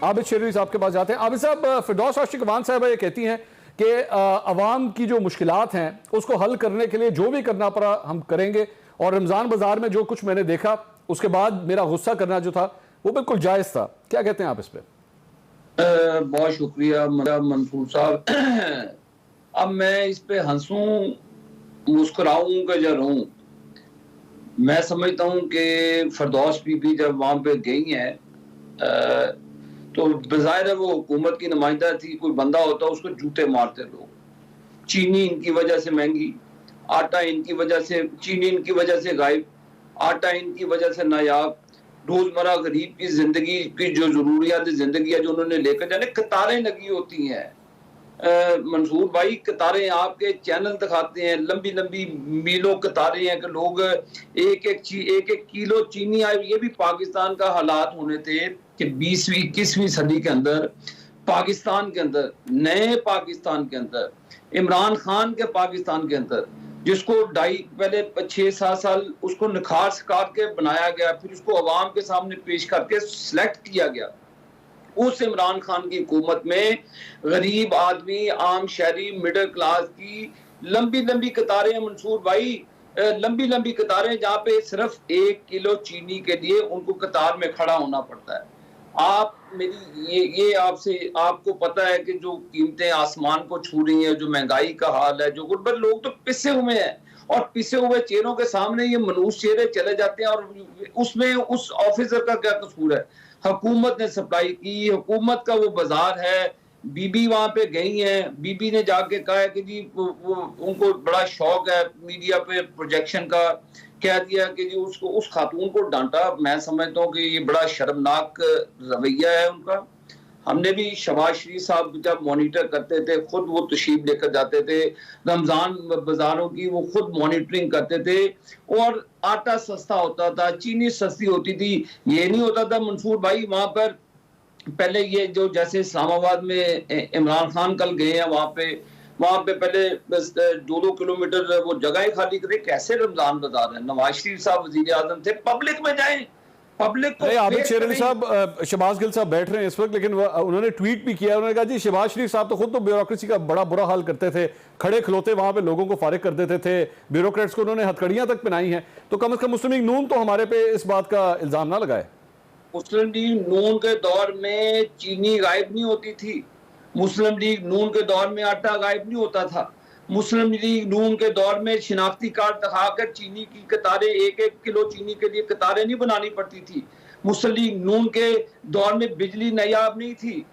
आबिद शेरवी साहब के पास जाते हैं। आबिद साहब, फिरदौस आशिकवान साहब ये कहती हैं कि अवाम की जो मुश्किलात हैं उसको हल करने के लिए जो भी करना पड़ा हम करेंगे, और रमज़ान बाजार में जो कुछ मैंने देखा उसके बाद मेरा गुस्सा करना जो था वो बिल्कुल जायज़ था। क्या कहते हैं आप इस पर? बहुत शुक्रिया मंसूर साहब। अब मैं इस पे हंसूं, मुस्कुराऊं कि या रोऊं? मैं समझता हूं कि फिरदौस बीबी जब वहां पे गई हैं तो बज़ाहिर है वो हुकूमत की नुमाइंदा थी, कोई बंदा होता उसको जूते मारते लोग। चीनी इनकी वजह से महंगी, आटा इनकी वजह से, चीनी इनकी वजह से गायब, आटा इनकी वजह से नायाब, रोजमर्रा गरीब की जिंदगी की जो जरूरियात जिंदगी है जो उन्होंने लेकर जाने, कतारें लगी होती हैं। मंसूर भाई, कतारें आपके चैनल दिखाते हैं, लंबी लंबी मीलों कतारें हैं कि लोग एक एक किलो चीनी आए। ये भी पाकिस्तान का हालात होने थे कि 20वीं 21वीं सदी के अंदर पाकिस्तान के अंदर, नए पाकिस्तान के अंदर, इमरान खान के पाकिस्तान के अंदर, जिसको पहले 6-7 साल उसको निखार सिखार के बनाया गया, फिर उसको अवाम के सामने पेश करके सिलेक्ट किया गया। उस इमरान खान की हुकूमत में गरीब आदमी, आम शहरी, मिडिल क्लास की लंबी लंबी कतारें, मंसूर भाई, लंबी लंबी कतारें, जहाँ पे सिर्फ 1 किलो चीनी के लिए उनको कतार में खड़ा होना पड़ता है। आप मेरी ये आपसे, आपको पता है कि जो कीमतें आसमान को छू रही हैं, जो महंगाई का हाल है, जो गुर्बत लोग तो पिसे हुए हैं, और पिसे हुए चेहरों के सामने ये मनूस चेहरे चले जाते हैं, और उसमें उस ऑफिसर का क्या कसूर है? हुकूमत ने सप्लाई की, हुकूमत का वो बाजार है। बीबी वहां पे गई हैं, बीबी ने जाके कहा है कि जी वो उनको बड़ा शौक है मीडिया पे प्रोजेक्शन का, कह दिया कि जी उसको, उस खातून को डांटा। मैं समझता हूँ कि ये बड़ा शर्मनाक रवैया है उनका। हमने भी शहबाज शरीफ साहब जब मॉनिटर करते थे, खुद वो तशरीफ लेकर जाते थे रमजान बाजारों की, वो खुद मॉनिटरिंग करते थे, और आटा सस्ता होता था, चीनी सस्ती होती थी। ये नहीं होता था मंसूर भाई वहां पर पहले ये जो जैसे इस्लामाबाद में इमरान खान कल गए हैं वहां पे पहले 2-2 किलोमीटर वो जगह खाली करे। कैसे रमजान बाजार है? नवाज शरीफ साहब वजीर आजम थे, पब्लिक में जाएं, पब्लिक को। आबिद शेरवी साहब, शहबाज गिल साहब बैठ रहे हैं इस वक्त, लेकिन उन्होंने ट्वीट भी किया। उन्होंने कहा जी शहबाज शरीफ साहब तो खुद तो ब्यूरोक्रेसी का बड़ा बुरा हाल करते थे, खड़े खलोते वहां पे लोगों को फारिग कर देते थे, ब्यूरोक्रेट्स को उन्होंने हथकड़ियां तक पहनाई हैं। तो कम से कम मुस्लिम लीग नून तो हमारे पे इस बात का इल्जाम ना लगाए। मुस्लिम लीग नून के दौर में चीनी गायब नहीं होती थी, मुस्लिम लीग नून के दौर में आटा गायब नहीं होता था, मुस्लिम लीग नून के दौर में शिनाख्ती कार्ड दिखाकर चीनी की कतारें, 1-1 किलो चीनी के लिए कतारें नहीं बनानी पड़ती थी। मुस्लिम लीग नून के दौर में बिजली नायाब नहीं थी,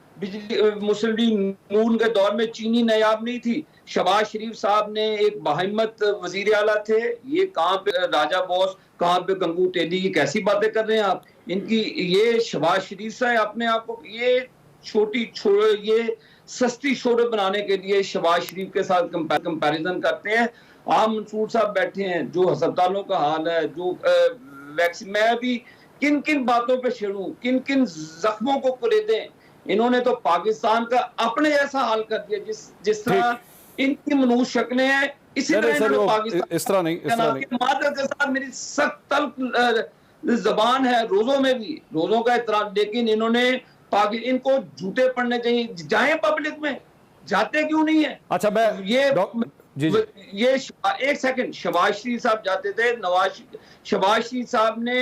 मुस्लिम लीग नून के दौर में चीनी नायाब नहीं थी। शहबाज शरीफ साहब ने एक बाहिम्मत वजीर आला थे। ये कहाँ पे राजा बॉस, कहाँ पे गंगू तेली, ये कैसी बातें कर रहे हैं आप? इनकी ये शहबाज शरीफ साहब अपने आप को ये ये सस्ती शोहरत बनाने के लिए शहबाज शरीफ के साथ कंपैरिजन करते हैं। आप मंसूर साहब बैठे हैं, जो अस्पतालों का हाल है, जो वैक्सीन, मैं अभी किन किन बातों पे छेड़ूं, किन किन जख्मों को कुरेदें। इन्होंने तो पाकिस्तान का अपने जैसा हाल कर दिया, जिस तरह इनकी मनूस शक्लें हैं, इसी तरह इन्होंने पाकिस्तान, इस तरह नहीं। मादर के साथ मेरी सख्त तल्ख जबान है, रोजों में भी रोजों का एतराज, लेकिन इन्होंने इनको जूते पड़ने चाहिए। जाए पब्लिक में, जाते क्यों नहीं है? अच्छा, मैं ये एक सेकंड, शहबाज शरीफ साहब जाते थे, शहबाज शरीफ साहब ने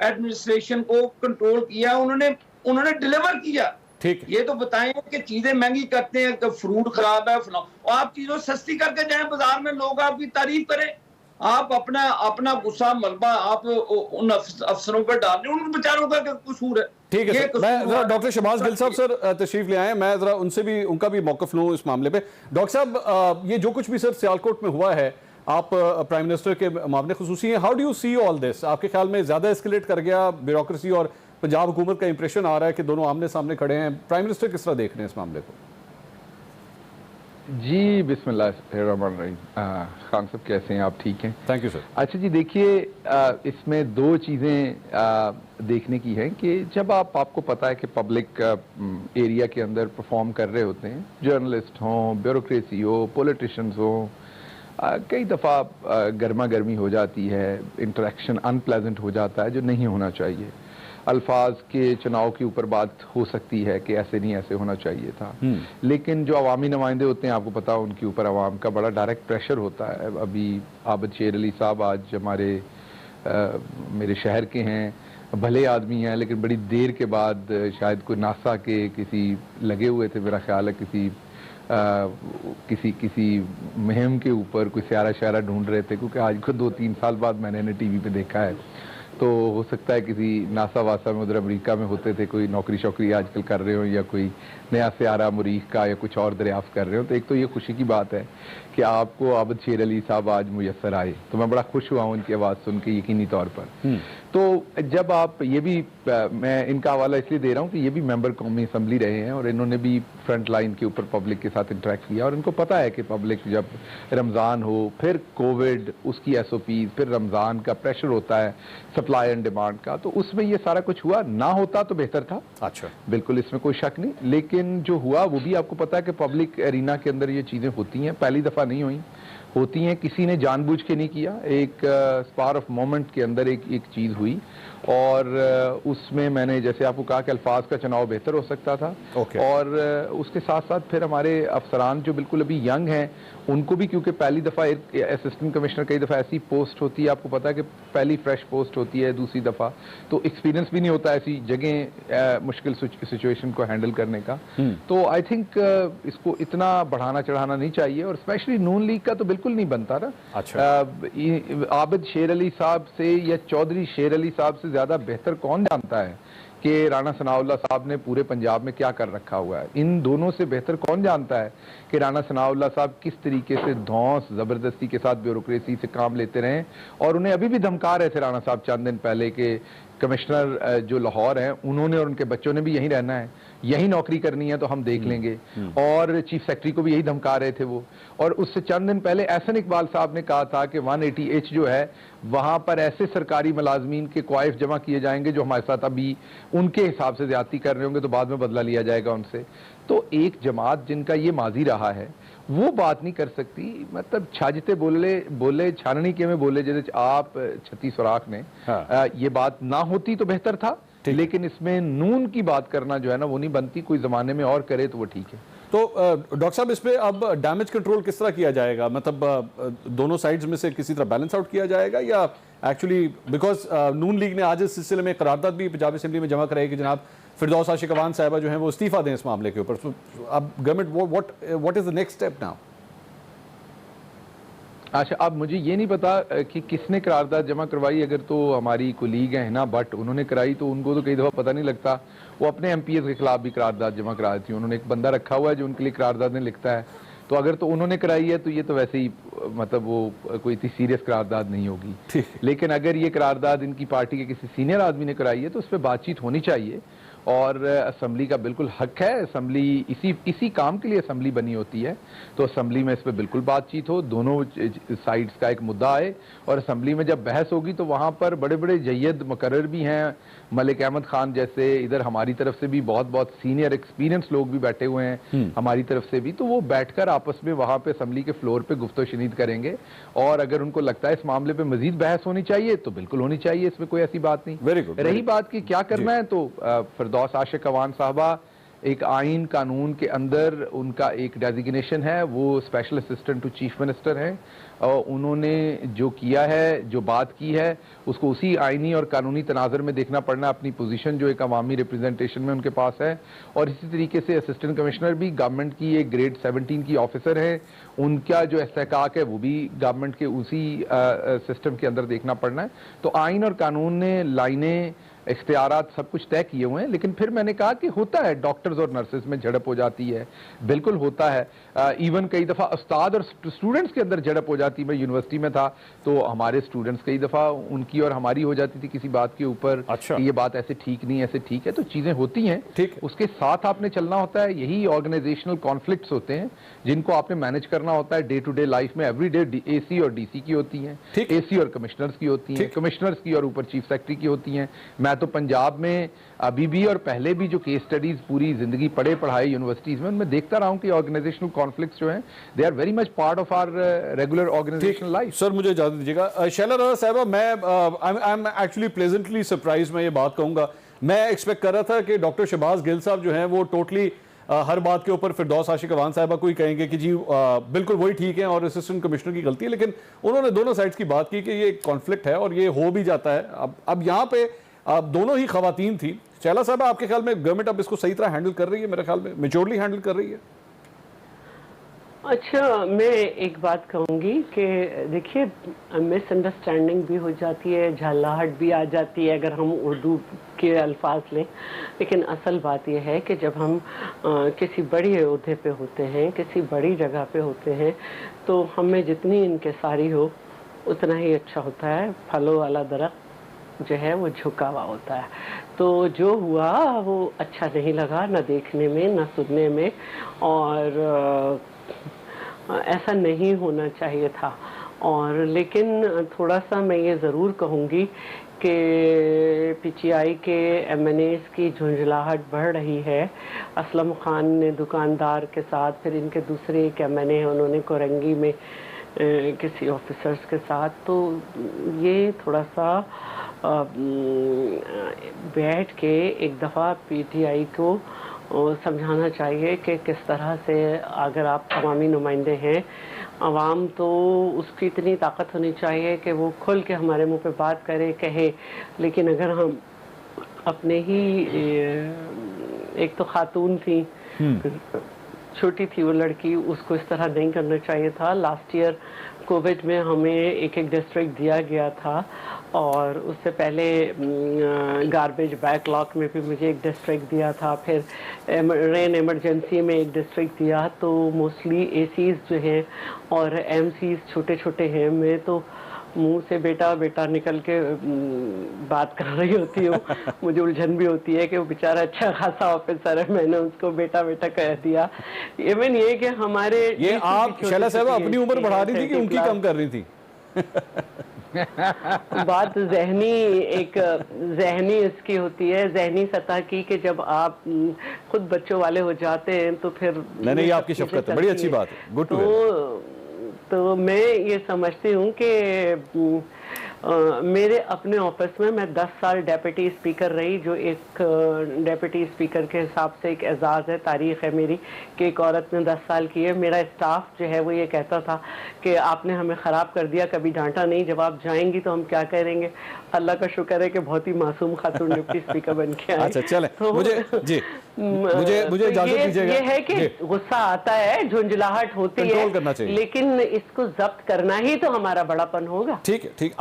एडमिनिस्ट्रेशन को कंट्रोल किया, उन्होंने डिलीवर किया। ठीक, ये तो बताएं कि चीजें महंगी करते हैं, कि फ्रूट खराब है, और आप चीजों सस्ती करके जाएं बाजार में, लोग आपकी तारीफ करें। आप अपना गुस्सा मलबा आप उन अफसरों पर डाल रहे हैं, उन बेचारों का कसूर है। ठीक है सर, मैं जरा डॉक्टर शहबाज गिल साहब सर तशरीफ ले आए, मैं जरा उनसे भी, उनका भी मौकफ लूं इस मामले पे। डॉक्टर साहब, ये जो कुछ भी सर सियालकोट में हुआ है, आप प्राइम मिनिस्टर के मामले खुसूसी हैं, how do you see all this? आपके ख्याल में ज्यादा एस्केलेट कर गया ब्यूरोक्रेसी, और पंजाब हुकूमत का इंप्रेशन आ रहा है कि दोनों आमने सामने खड़े हैं। प्राइम मिनिस्टर किस तरह देख रहे हैं इस मामले को? जी बिस्मिल्लाहिर्रहमानिर्रहीम। खान साहब कैसे हैं आप? ठीक हैं, थैंक यू सर। अच्छा जी, देखिए इसमें दो चीज़ें देखने की हैं कि जब आपको पता है कि पब्लिक एरिया के अंदर परफॉर्म कर रहे होते हैं, जर्नलिस्ट हों, ब्यूरोक्रेसी हो, पॉलिटिशियंस हों, कई दफ़ा गर्मा गर्मी हो जाती है, इंटरेक्शन अनप्लेजेंट हो जाता है जो नहीं होना चाहिए। अल्फाज के चुनाव के ऊपर बात हो सकती है कि ऐसे नहीं, ऐसे होना चाहिए था। लेकिन जो अवामी नुमाइंदे होते हैं, आपको पता है, उनके ऊपर अवाम का बड़ा डायरेक्ट प्रेशर होता है। अभी आबिद शेर अली साहब आज हमारे मेरे शहर के हैं, भले आदमी हैं, लेकिन बड़ी देर के बाद शायद कोई नासा के किसी लगे हुए थे, मेरा ख्याल है किसी मुहिम के ऊपर कोई स्यारा शायरा ढूंढ रहे थे, क्योंकि आज को 2-3 साल बाद मैंने इन्हें टीवी पे देखा है। तो हो सकता है किसी नासा वासा में उधर अमेरिका में होते थे, कोई नौकरी शौकरी आजकल कर रहे हो, या कोई नया स्यारा मुरीख का या कुछ और दरियाफ्त कर रहे हो। तो एक तो ये खुशी की बात है कि आपको आबिद शेर अली साहब आज मुयस्सर आए, तो मैं बड़ा खुश हुआ हूँ उनकी आवाज़ सुन के, यकीनी तौर पर। तो जब आप ये भी, मैं इनका हवाला इसलिए दे रहा हूँ कि ये भी मेंबर कौमी असम्बली रहे हैं और इन्होंने भी फ्रंट लाइन के ऊपर पब्लिक के साथ इंटरेक्ट किया, और इनको पता है कि पब्लिक जब रमज़ान हो, फिर कोविड, उसकी SOPs, फिर रमज़ान का प्रेशर होता है सप्लाई एंड डिमांड का, तो उसमें ये सारा कुछ हुआ। ना होता तो बेहतर था, अच्छा, बिल्कुल, इसमें कोई शक नहीं, लेकिन जो हुआ वो भी आपको पता है कि पब्लिक एरिना के अंदर ये चीज़ें होती हैं, पहली दफ़ा नहीं हुई, होती हैं, किसी ने जानबूझ के नहीं किया। एक स्पार ऑफ मोमेंट के अंदर एक चीज़ हुई, और उसमें मैंने जैसे आपको कहा कि अल्फाज का चुनाव बेहतर हो सकता था। और उसके साथ साथ फिर हमारे अफसरान जो बिल्कुल अभी यंग हैं, उनको भी, क्योंकि पहली दफ़ा असिस्टेंट कमिश्नर कई दफ़ा ऐसी पोस्ट होती है, आपको पता है कि पहली फ्रेश पोस्ट होती है, दूसरी दफ़ा तो एक्सपीरियंस भी नहीं होता ऐसी जगह मुश्किल सिचुएशन को हैंडल करने का। तो आई थिंक इसको इतना बढ़ाना चढ़ाना नहीं चाहिए, और स्पेशली नून लीग का तो बिल्कुल नहीं बनता ना। अच्छा, आबिद शेर अली साहब से या चौधरी शेर अली साहब से ज्यादा बेहतर कौन जानता है कि राणा सनाउल्लाह साहब ने पूरे पंजाब में क्या कर रखा हुआ है। इन दोनों से बेहतर कौन जानता है कि राणा सनाउल्लाह साहब किस तरीके से धौंस जबरदस्ती के साथ ब्यूरोक्रेसी से काम लेते रहे, और उन्हें अभी भी धमका रहे थे राणा साहब चंद दिन पहले के कमिश्नर जो लाहौर हैं, उन्होंने और उनके बच्चों ने भी यहीं रहना है, यही नौकरी करनी है, तो हम देख लेंगे। और चीफ सेक्रेटरी को भी यही धमका रहे थे वो। और उससे चंद दिन पहले एहसन इकबाल साहब ने कहा था कि 180H जो है, वहां पर ऐसे सरकारी मुलाजमीन के क्वाइफ जमा किए जाएंगे जो हमारे साथ अभी उनके हिसाब से ज्यादती कर रहे होंगे, तो बाद में बदला लिया जाएगा उनसे। तो एक जमात जिनका ये माजी रहा है, वो बात नहीं कर सकती, मतलब छाजते बोले छाननी के में बोले, जैसे आप छत्ती सुराख ने। हाँ। ये बात ना होती तो बेहतर था, लेकिन इसमें नून की बात करना जो है ना, वो नहीं बनती। कोई जमाने में और करे तो वो ठीक है। तो डॉक्टर साहब, इस पे अब डैमेज कंट्रोल किस तरह किया जाएगा? मतलब दोनों साइड्स में से किसी तरह बैलेंस आउट किया जाएगा, या एक्चुअली बिकॉज नून लीग ने आज इस सिलसिले में करारदाद भी पंजाब असेंबली में जमा कराई कि जनाब फिरदौस आशिक अवान साहिबा जो हैं वो इस्तीफा दें इस मामले के ऊपर। तो अब government what is the next step now? अच्छा, अब मुझे ये नहीं पता कि किसने करारदाद जमा करवाई। अगर तो हमारी कोलीग है ना बट उन्होंने कराई, तो उनको तो कई दफ़ा पता नहीं लगता। वो अपने MPs के खिलाफ भी करारदाद जमा करा देती हैं। उन्होंने एक बंदा रखा हुआ है जो उनके लिए करारदादें लिखता है। तो अगर तो उन्होंने कराई है तो ये तो वैसे ही मतलब वो कोई इतनी सीरियस करारदाद नहीं होगी। लेकिन अगर ये करारदाद इनकी पार्टी के किसी सीनियर आदमी ने कराई है तो उस पर बातचीत होनी चाहिए, और असम्बली का बिल्कुल हक है। असम्बली इसी काम के लिए असम्बली बनी होती है, तो असम्बली में इस पर बिल्कुल बातचीत हो, दोनों साइड्स का एक मुद्दा आए, और असम्बली में जब बहस होगी तो वहाँ पर बड़े बड़े जय्यद मुकर्रर भी हैं, मलिक अहमद खान जैसे, इधर हमारी तरफ से भी बहुत सीनियर एक्सपीरियंस लोग भी बैठे हुए हैं हमारी तरफ से भी। तो वो बैठकर आपस में वहाँ पे असम्बली के फ्लोर पे गुफ्तो शनीद करेंगे, और अगर उनको लगता है इस मामले पे मजीद बहस होनी चाहिए तो बिल्कुल होनी चाहिए, इसमें कोई ऐसी बात नहीं। Very good. रही बात की क्या करना है, तो फिरदौस आशिक अवान साहबा, एक आइन कानून के अंदर उनका एक डेजिग्नेशन है, वो special assistant to chief minister हैं, और उन्होंने जो किया है, जो बात की है, उसको उसी आइनी और कानूनी तनाजर में देखना पड़ना। अपनी पोजीशन जो एक अवामी रिप्रेजेंटेशन में उनके पास है, और इसी तरीके से असिस्टेंट कमिश्नर भी गवर्नमेंट की एक ग्रेड 17 की ऑफिसर है, उनका जो इस्तेहकाक है वो भी गवर्नमेंट के उसी सिस्टम के अंदर देखना पड़ना है। तो आइन और कानून ने लाइनें, इख्तियारात सब कुछ तय किए हुए हैं। लेकिन फिर मैंने कहा कि होता है, डॉक्टर्स और नर्सेज में झड़प हो जाती है, बिल्कुल होता है। इवन कई दफ़ा उस्ताद और स्टूडेंट्स के अंदर झड़प हो जाती है। मैं यूनिवर्सिटी में था तो हमारे स्टूडेंट्स कई दफ़ा उनकी और हमारी हो जाती थी किसी बात के ऊपर। अच्छा। ये बात ऐसे ठीक नहीं, ऐसे ठीक है, तो चीज़ें होती हैं। ठीक। उसके साथ आपने चलना होता है। यही ऑर्गेनाइजेशनल कॉन्फ्लिक्ट्स होते हैं जिनको आपने मैनेज करना होता है डे टू डे लाइफ में। एवरी डे AC और DC की होती हैं, AC और कमिश्नर्स की होती हैं, कमिश्नर्स की और ऊपर चीफ सेक्रेटरी की होती हैं। मैं तो पंजाब में अभी भी और पहले भी जो केस स्टडीज पूरी जिंदगी पढ़े पढ़ाई यूनिवर्सिटीज में, उनमें देखता रहा हूं कि ऑर्गेनाइजेशनल कॉन्फ्लिक्ट्स जो हैं, they are very much part of our regular organisational life. Sir मुझे इजाजत दीजिएगा। शैला राणा साहिबा, मैं I am actually pleasantly surprise, मैं ये बात कहूंगा मैं एक्सपेक्ट कर रहा था कि डॉक्टर शहबाज गिल साहब जो हैं वो टोटली हर बात के ऊपर फिरदौस आशिक अवान साहिबा को ही कहेंगे कि जी बिल्कुल वही ठीक है और असिस्टेंट कमिश्नर की गलती है, लेकिन उन्होंने दोनों साइड्स की बात की कि ये कॉन्फ्लिक्ट है और ये हो भी जाता है। अब यहाँ पे दोनों ही खवातीन थी। चैला साहब, आपके ख्याल में गवर्नमेंट अब इसको सही तरह हैंडल कर रही है? मेरे ख्याल में मेच्योरली हैंडल कर रही है। अच्छा, मैं एक बात कहूँगी कि देखिए, मिसअंडरस्टैंडिंग भी हो जाती है, झल्लाहट भी आ जाती है अगर हम उर्दू के अल्फाज लें, लेकिन असल बात यह है कि जब हम किसी बड़ी ओहदे पे होते हैं, किसी बड़ी जगह पे होते हैं, तो हमें जितनी इनकिसारी हो उतना ही अच्छा होता है। फलों वाला दरख्त जो है वो झुका हुआ होता है। तो जो हुआ वो अच्छा नहीं लगा, ना देखने में ना सुनने में, और ऐसा नहीं होना चाहिए था। और लेकिन थोड़ा सा मैं ये ज़रूर कहूँगी कि पीटीआई के एमएनएस की झुंझलाहट बढ़ रही है। असलम खान ने दुकानदार के साथ, फिर इनके दूसरे एक एमएनए हैं, उन्होंने कोरंगी में किसी ऑफिसर्स के साथ, तो ये थोड़ा सा बैठ के एक दफ़ा पीटीआई को समझाना चाहिए कि किस तरह से, अगर आप अवामी नुमाइंदे हैं, अवाम तो उसकी इतनी ताकत होनी चाहिए कि वो खुल के हमारे मुंह पे बात करे, कहे। लेकिन अगर हम अपने ही, एक तो खातून थी, छोटी थी वो लड़की, उसको इस तरह नहीं करना चाहिए था। लास्ट ईयर कोविड में हमें एक डिस्ट्रिक्ट दिया गया था, और उससे पहले गार्बेज बैकलॉग में भी मुझे एक डिस्ट्रिक्ट दिया था, फिर रेन इमरजेंसी में एक डिस्ट्रिक्ट दिया। तो मोस्टली एसीज जो हैं और एमसीज छोटे छोटे हैं। मैं तो मुंह से बेटा बेटा निकल के बात कर रही होती हूँ। मुझे उलझन भी होती है कि वो बेचारा अच्छा खासा ऑफिसर है, मैंने उसको बेटा बेटा कह दिया। इवन ये कि हमारे ये आप शैला साहब अपनी उम्र बढ़ा रही थी कि उनकी कम कर रही थी? बात जहनी इसकी होती है, जहनी सतह की, कि जब आप खुद बच्चों वाले हो जाते हैं तो फिर नहीं, आपकी शफकत है, बड़ी अच्छी बात है, गुड टू। तो मैं ये समझती हूँ कि मेरे अपने ऑफिस में मैं 10 साल डेप्यूटी स्पीकर रही, जो एक डेप्यूटी स्पीकर के हिसाब से एक एजाज़ है, तारीख है मेरी कि एक औरत ने 10 साल की है। मेरा स्टाफ जो है वो ये कहता था कि आपने हमें ख़राब कर दिया, कभी डांटा नहीं, जब आप जाएंगी तो हम क्या करेंगे। अल्लाह का शुक्र है कि बहुत ही मासूम खातून डिप्टी स्पीकर बन के आई। अच्छा चलें, तो मुझे इजाजत दीजिएगा। ये है कि गुस्सा आता है, झुंझलाहट होती है, करना चाहिए, लेकिन इसको जब्त करना ही तो हमारा बड़ापन होगा। ठीक है, ठीक।